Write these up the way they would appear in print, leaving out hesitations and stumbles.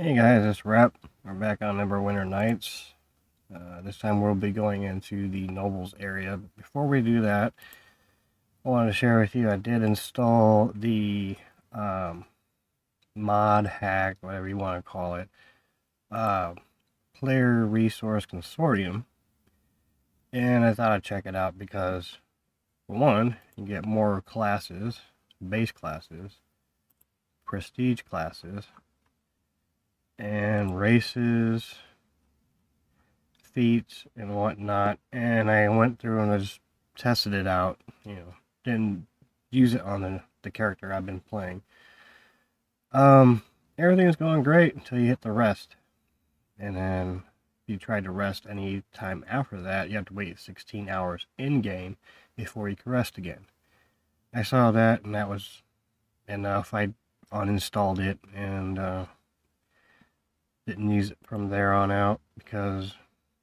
Hey guys, it's Rep. We're back on Neverwinter Nights. This time we'll be going into the Nobles area. But before we do that, I wanted to share with you I did install the um, mod hack, whatever you want to call it, uh, Player Resource Consortium. And I thought I'd check it out because, for one, you get more classes, base classes, prestige classes, and races, feats and whatnot, and I went through and I just tested it out. Didn't use it on the character I've been playing. Um, Everything's going great until you hit the rest, and then if you try to rest any time after that, you have to wait 16 hours in game before you can rest again. I saw that, and that was enough. I uninstalled it and didn't use it from there on out because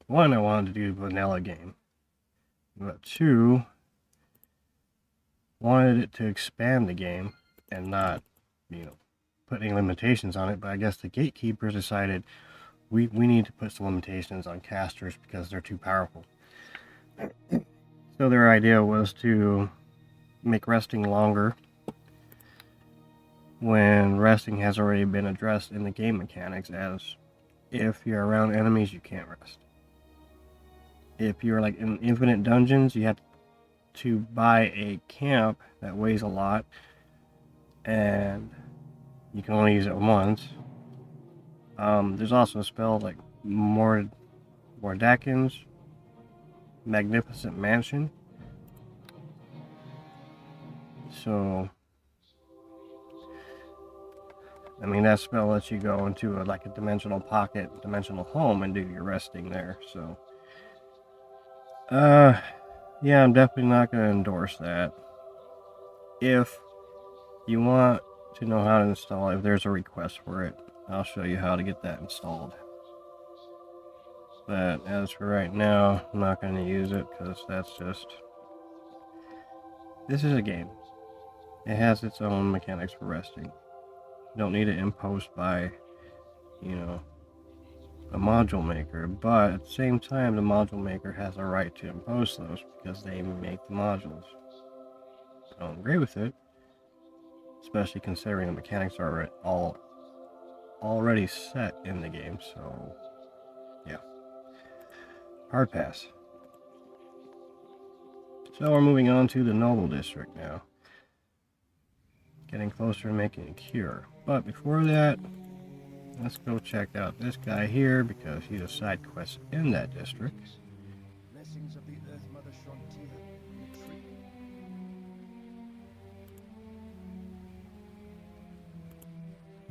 one, I wanted to do the vanilla game, but two, wanted it to expand the game and not, put any limitations on it. But I guess the gatekeepers decided we need to put some limitations on casters because they're too powerful. So their idea was to make resting longer when resting has already been addressed in the game mechanics, as if you're around enemies you can't rest. If you're like in infinite dungeons, you have to buy a camp that weighs a lot and you can only use it once. There's also a spell like Mordakin's Magnificent Mansion. So, I mean, that spell lets you go into like a dimensional pocket, dimensional home, and do your resting there. So, yeah, I'm definitely not going to endorse that. If you want to know how to install it, if there's a request for it, I'll show you how to get that installed. But as for right now, I'm not going to use it because this is a game. It has its own mechanics for resting. You don't need it imposed by, you know, a module maker, but at the same time, the module maker has a right to impose those because they make the modules. I don't agree with it, especially considering the mechanics are all already set in the game. So, yeah, hard pass. So we're moving on to the Noble District now. Getting closer to making a cure. But before that, let's go check out this guy here because he's a side quest in that district. Blessings of the Earth Mother Shontia.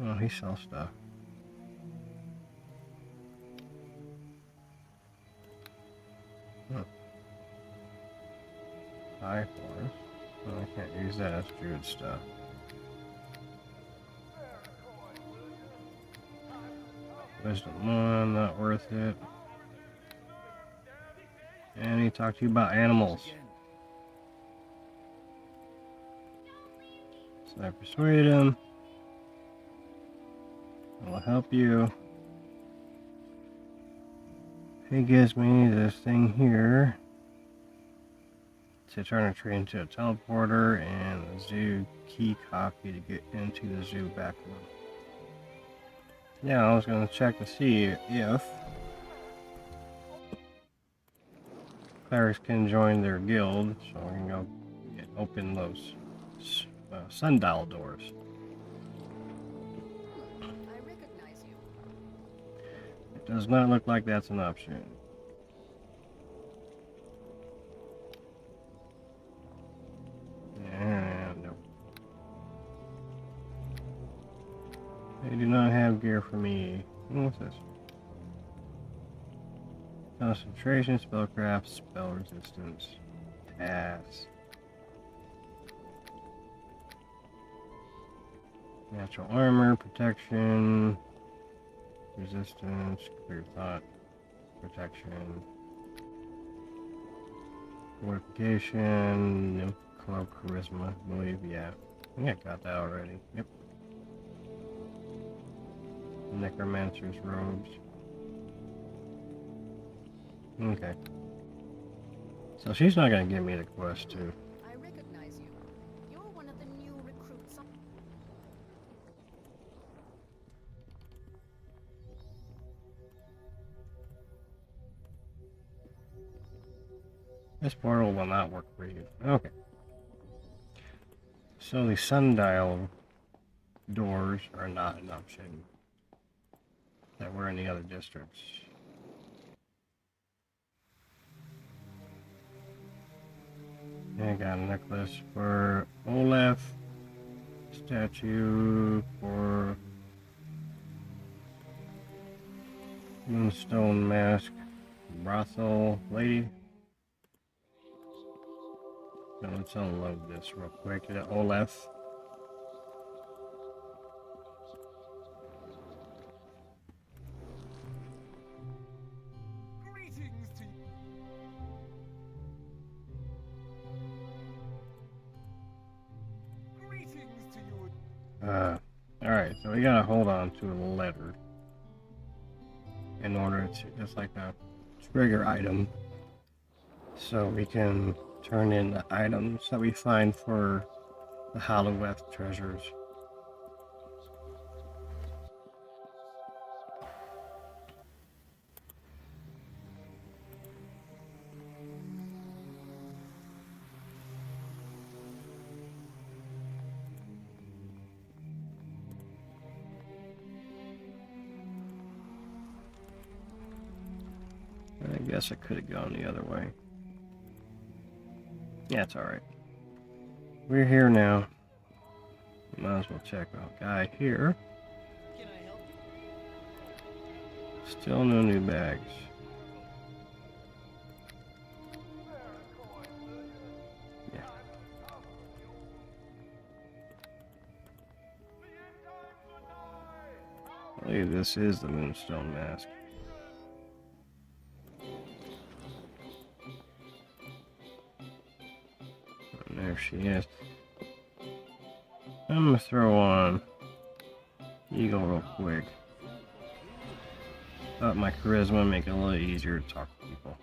Oh, he sells stuff. Oh. High forest. Oh, I can't use that. That's Druid stuff. Wisdom 1, not worth it. And he talked to you about animals. So I persuade him. I will help you. He gives me this thing here to turn a tree into a teleporter and a zoo key copy to get into the zoo back room. Yeah, I was going to check to see if clerics can join their guild, so we can go open those sundial doors. I recognize you. It does not look like that's an option. And no. They do not have gear for me. What's this? Concentration, spellcraft, spell resistance, pass. Natural armor, protection, resistance, clear thought, protection, fortification, no club charisma, I believe, yeah. I think I got that already. Yep. necromancer's robes. Okay. So she's not gonna give me the quest too. I recognize you. You're one of the new recruits. This portal will not work for you. Okay. So the sundial doors are not an option that were in the other districts. I got a necklace for Olaf, statue for Moonstone Mask, brothel lady. Now let's unload this real quick. Olaf. Greetings to you. Greetings to you. Alright, so we gotta hold on to a letter in order to, it's like a trigger item, so we can turn in the items that we find for the Halloweth treasures. I guess I could have gone the other way. Yeah, it's alright. We're here now. Might as well check out guy here. Can I help you? Still no new bags. Yeah. I believe this is the Moonstone Mask. And there she is. I'm gonna throw on Eagle real quick. Up my charisma, make it a little easier to talk to people.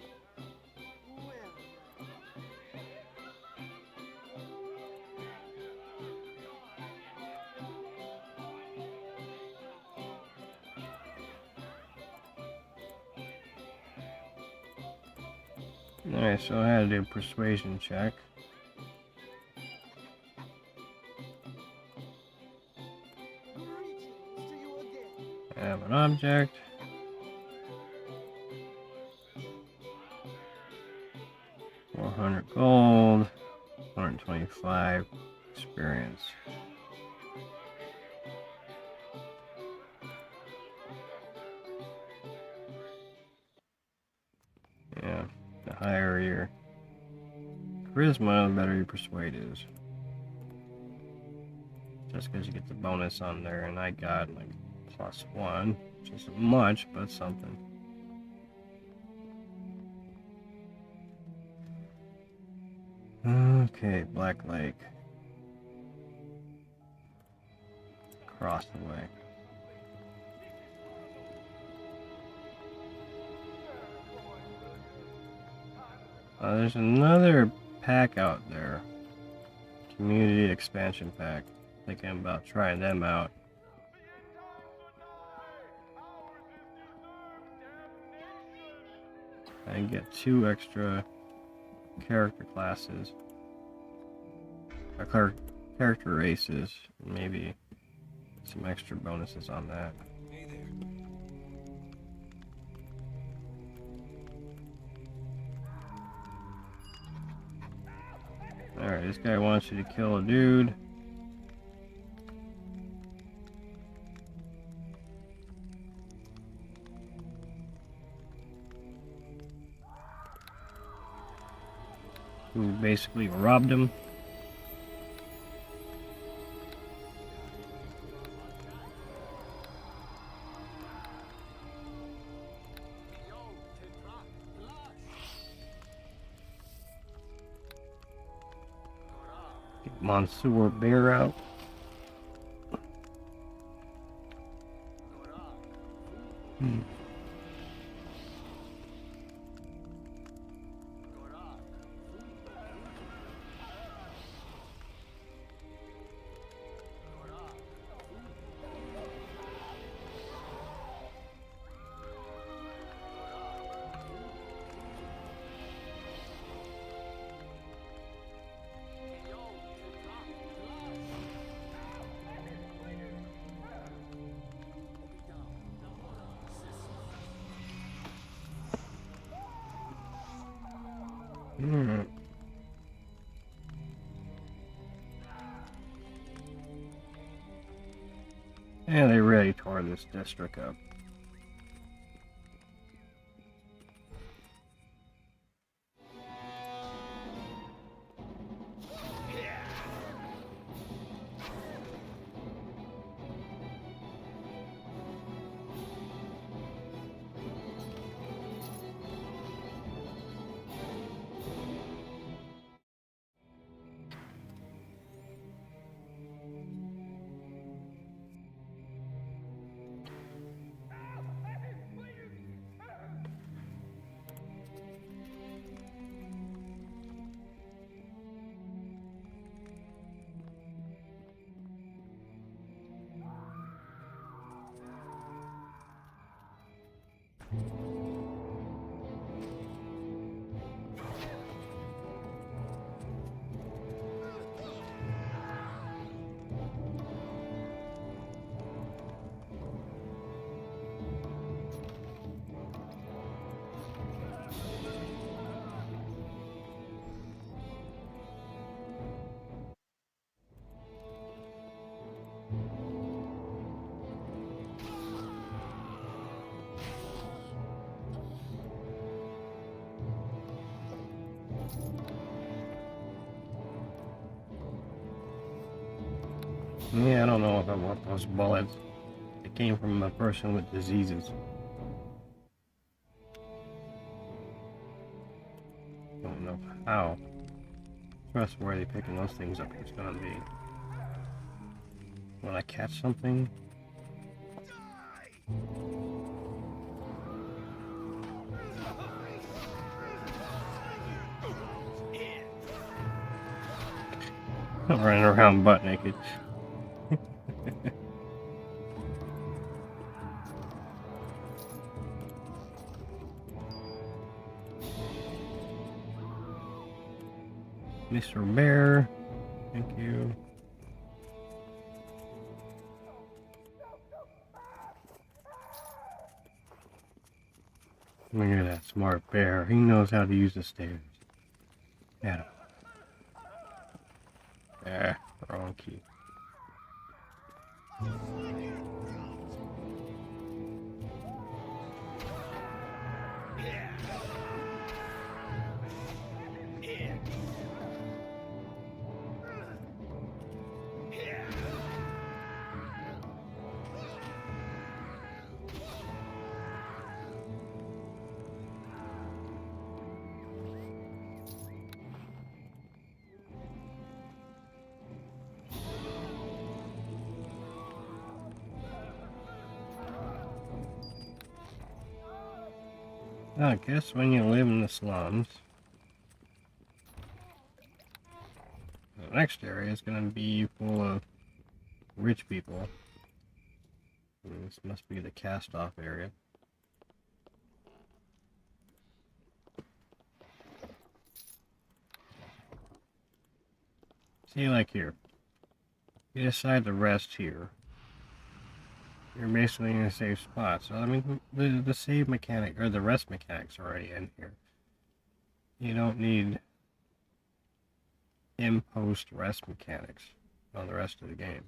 Alright, so I had to do a persuasion check. Greetings to you again. I have an object. $400 gold, 125 experience. Yeah, the higher your charisma, the better your persuade is. Just because you get the bonus on there, and I got like +1, which isn't much, but something. Okay, Black Lake. Across the way. There's another pack out there. Community expansion pack. Thinking about trying them out. I can get 2 extra character classes. Or character races. Maybe some extra bonuses on that. Hey there. Alright, this guy wants you to kill a dude. Who basically robbed him. Get Monsieur Bear out. And they really tore this district up. Yeah, I don't know if I want those bullets. It came from a person with diseases. Don't know how trustworthy picking those things up is gonna be. When I catch something, I'm running around butt naked. Mr. Bear, thank you. Look at that smart bear. He knows how to use the stairs. At him. Ah, wrong key. I guess when you live in the slums, the next area is going to be full of rich people. This must be the cast-off area. See, like here. You decide to rest here. You're basically in a safe spot. So, I mean, the save mechanic, or the rest mechanic's already in here. You don't need in-post rest mechanics on the rest of the game.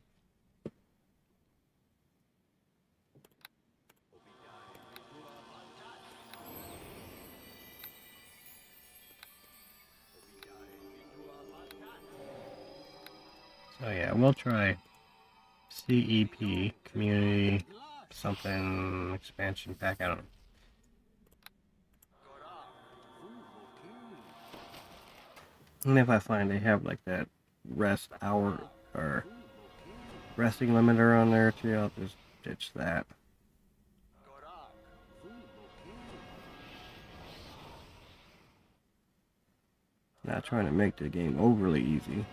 So yeah, we'll try CEP, Community something expansion pack, I don't know. And if I find they have like that rest hour or resting limiter on there too, I'll just ditch that. Not trying to make the game overly easy.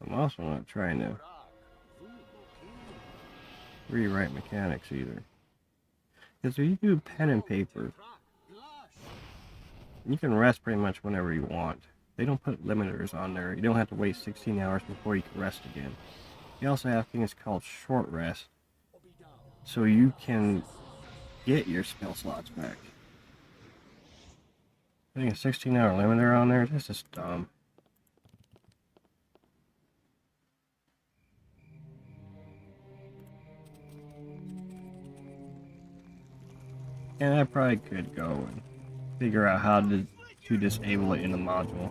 I'm also not trying to rewrite mechanics either. Because if you do pen and paper, you can rest pretty much whenever you want. They don't put limiters on there. You don't have to wait 16 hours before you can rest again. You also have things called short rest, so you can get your spell slots back. Putting a 16-hour limiter on there, this is dumb. And I probably could go and figure out how to disable it in the module.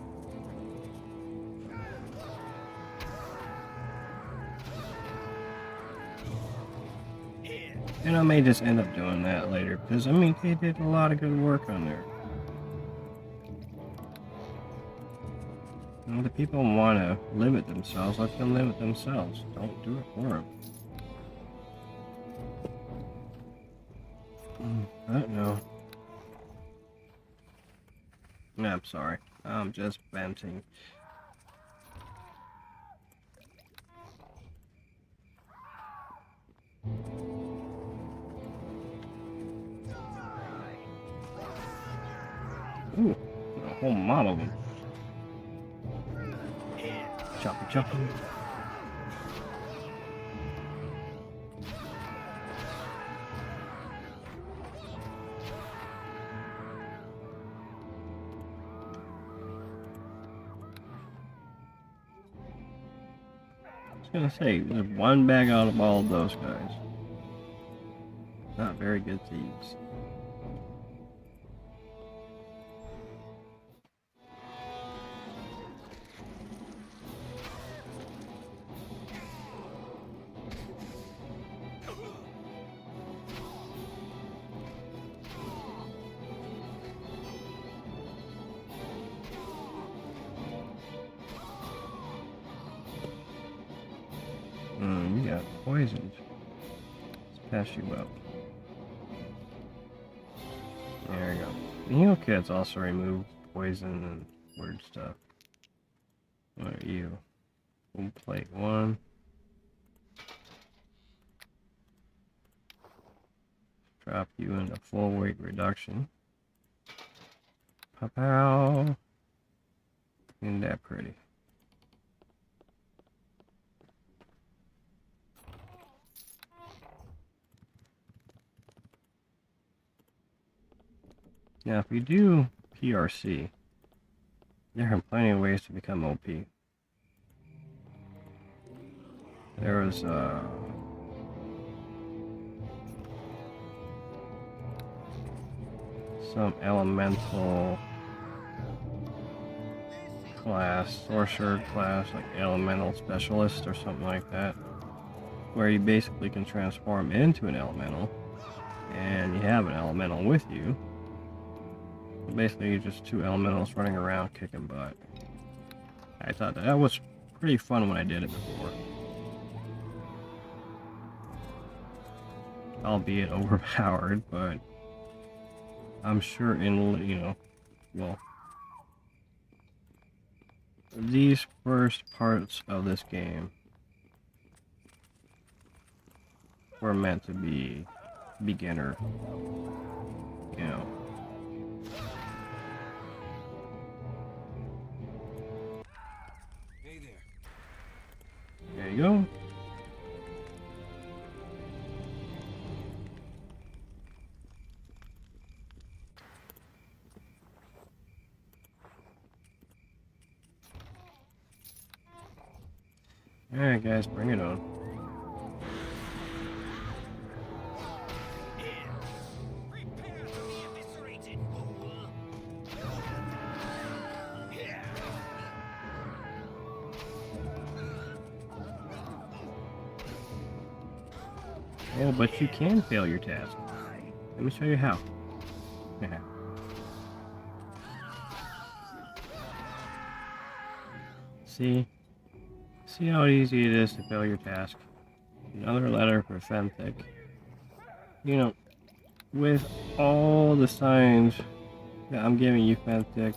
And I may just end up doing that later, because I mean, they did a lot of good work on there. And the people want to limit themselves, let them limit themselves. Don't do it for them. But no. I'm sorry. I'm just venting. Ooh, a whole mob of them. Choppy choppy. I was gonna say, there's one bag out of all of those guys. Not very good thieves. You got poisoned. Let's pass you up. There you go. The heal kits also remove poison and weird stuff. What are you? Full plate 1. Drop you into full weight reduction. Pow. Isn't that pretty? Now, if you do PRC, there are plenty of ways to become OP. There was some elemental class, sorcerer class, like elemental specialist or something like that, where you basically can transform into an elemental, and you have an elemental with you. Basically, you're just two elementals running around kicking butt. I thought that was pretty fun when I did it before. Albeit overpowered, but I'm sure well, these first parts of this game were meant to be beginner, Hey there. There you go. Alright guys, bring it on. Prepare to be eviscerated. Oh, but you can fail your task. Let me show you how. See? See how easy it is to fail your task. Another letter for Femthic. With all the signs Yeah, I'm giving you Fentic.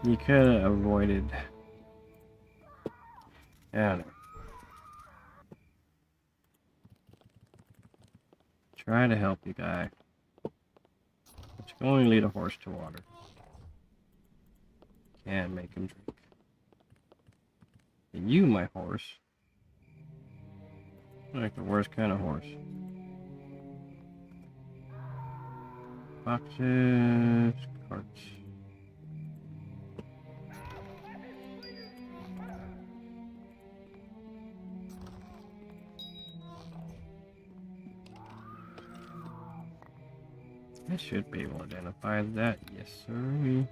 You could have avoided. Yeah. Try to help you, guy. But you can only lead a horse to water. Can't make him drink. And you, my horse. Like the worst kind of horse. Boxes, carts. I should be able to identify that. Yes, sir.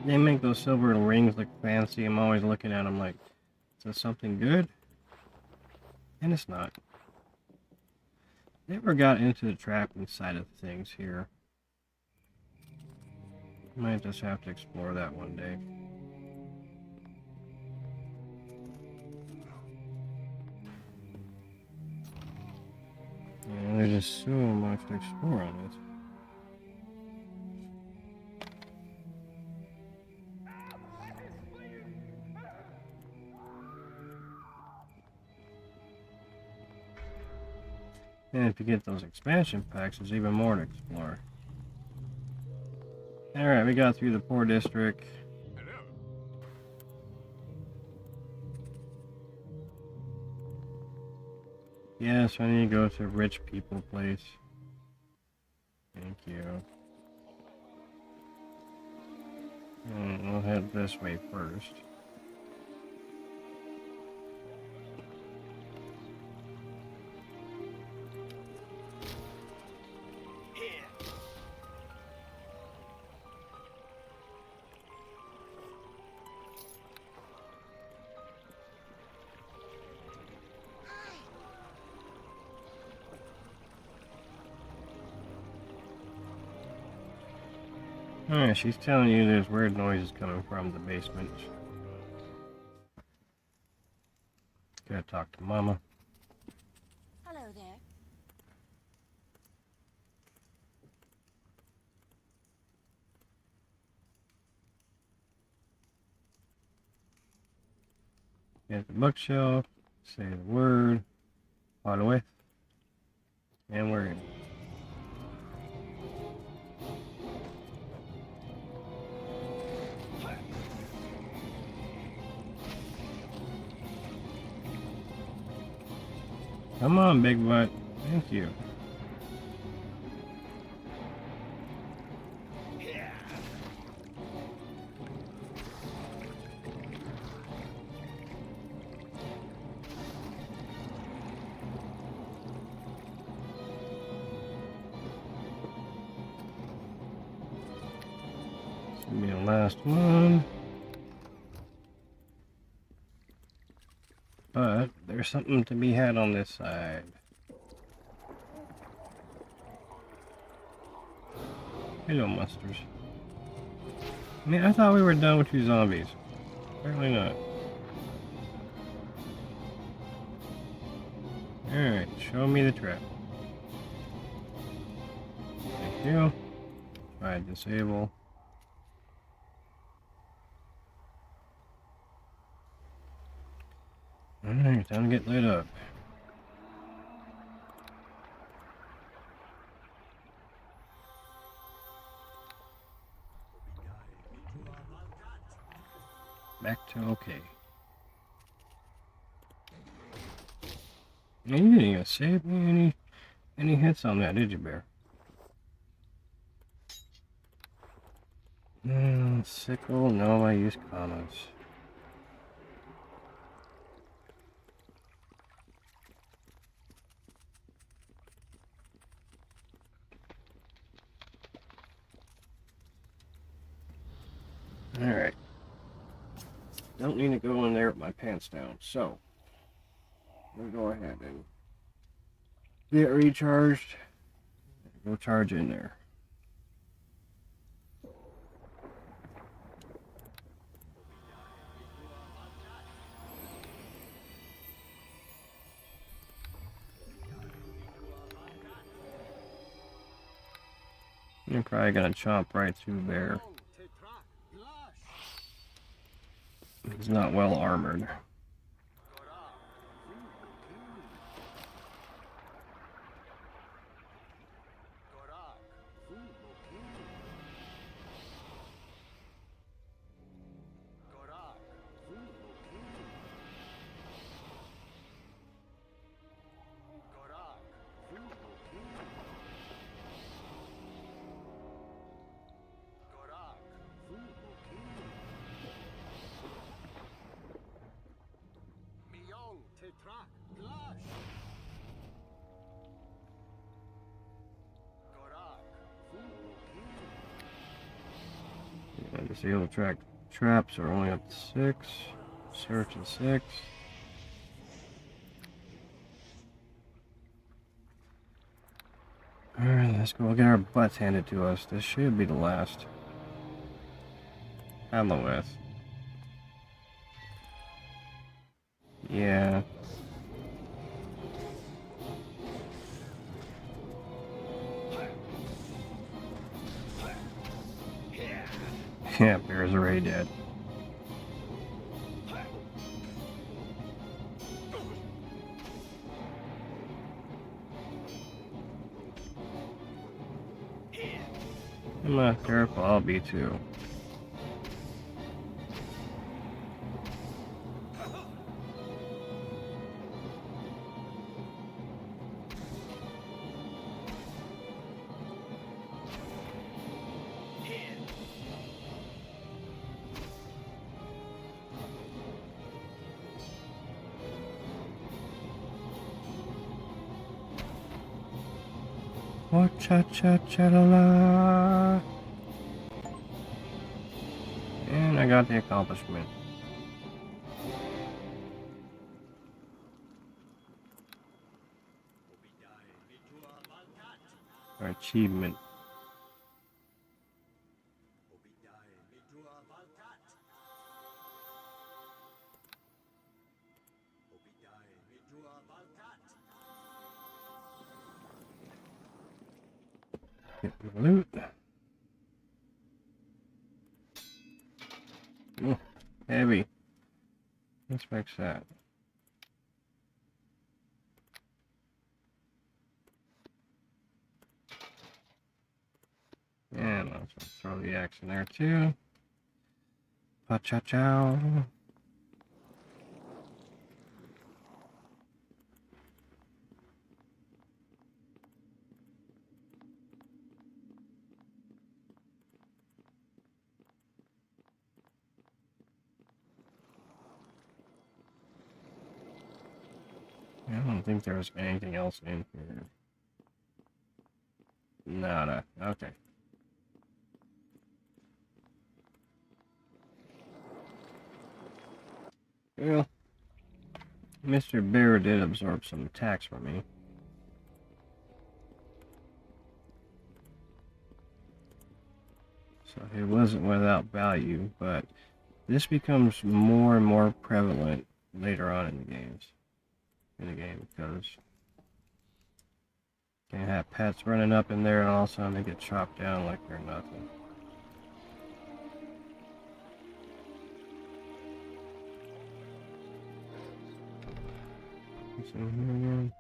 They make those silver rings look fancy. I'm always looking at them like, is that something good? And it's not. Never got into the trapping side of things here. Might just have to explore that one day. Yeah, there's just so much to explore on this. And if you get those expansion packs, there's even more to explore. Alright, we got through the poor district. Yes, I need to go to rich people place. Thank you. We'll head this way first. Alright, she's telling you there's weird noises coming from the basement. Gotta talk to Mama. Hello there. Get the bookshelf, say the word, by the way, and we're in. Come on, big butt. Thank you. This will be the last one. But there's something to be had on this side. Hello, monsters. I mean, I thought we were done with you zombies. Apparently not. Alright, show me the trap. Thank you. Try disable. Alright, time to get lit up. Back to okay. You didn't even save me any hits on that, did you, Bear? Sickle, no, I use commas. Alright. don't need to go in there with my pants down. So, we'll go ahead and get recharged. Go charge in there. You're probably gonna chomp right through there. He's not well armored. And disable track traps are only up to 6. Search is 6. Alright, let's go get our butts handed to us. This should be the last. Alowith. Yeah. Yeah, Bear's already dead. I'm not careful, I'll be too. Oh, cha cha cha la la. And I got the accomplishment. Or achievement. Get my loot. Oh, heavy. Let's fix that. And I'll just throw the axe in there too. Pa-cha-chow. I don't think there was anything else in here. Nada. Okay. Well, Mr. Bear did absorb some attacks from me. So it wasn't without value, but this becomes more and more prevalent later on in the games. Because you can have pets running up in there and all of a sudden they get chopped down like they're nothing. What's in here again?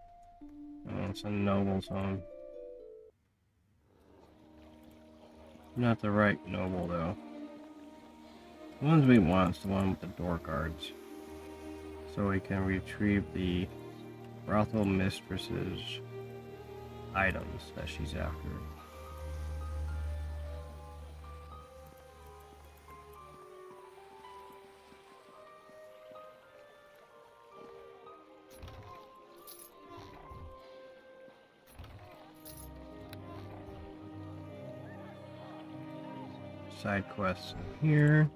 Oh, it's a noble's home. Not the right noble though. The ones we want is the one with the door guards. So we can retrieve the brothel mistress's items that she's after. Side quests in here.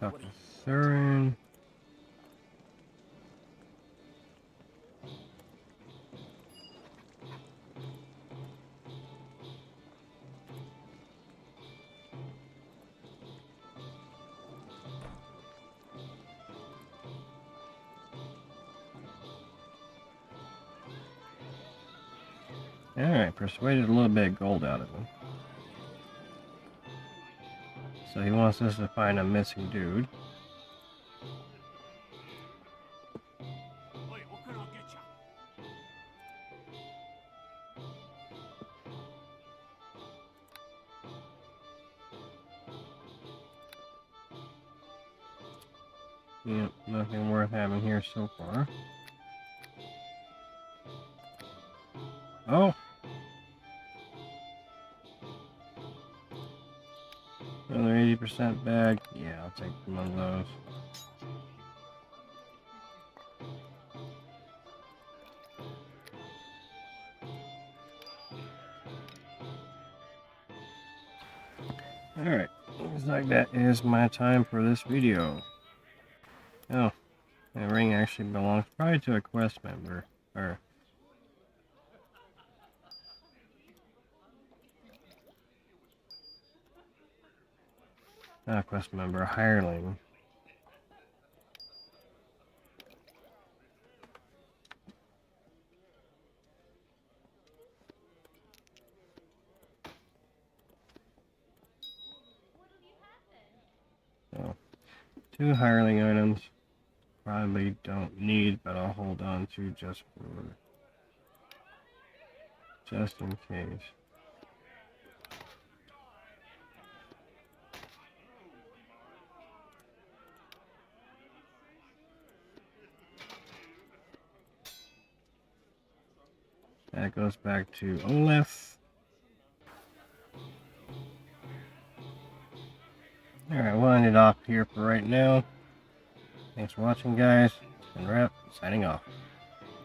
Talk to Thurin. Alright, persuaded a little bit of gold out of him. So he wants us to find a missing dude. Oi, what can I get ya? Yep, nothing worth having here so far. Oh! Another 80% bag. Yeah, I'll take one of those. Alright, looks like that is my time for this video. Oh, that ring actually belongs probably to a quest member. Or not a quest member, a hireling. So, 2 hireling items. Probably don't need, but I'll hold on to just in case. That goes back to Olaf. Alright, we'll end it off here for right now. Thanks for watching, guys. It's been Rap, signing off.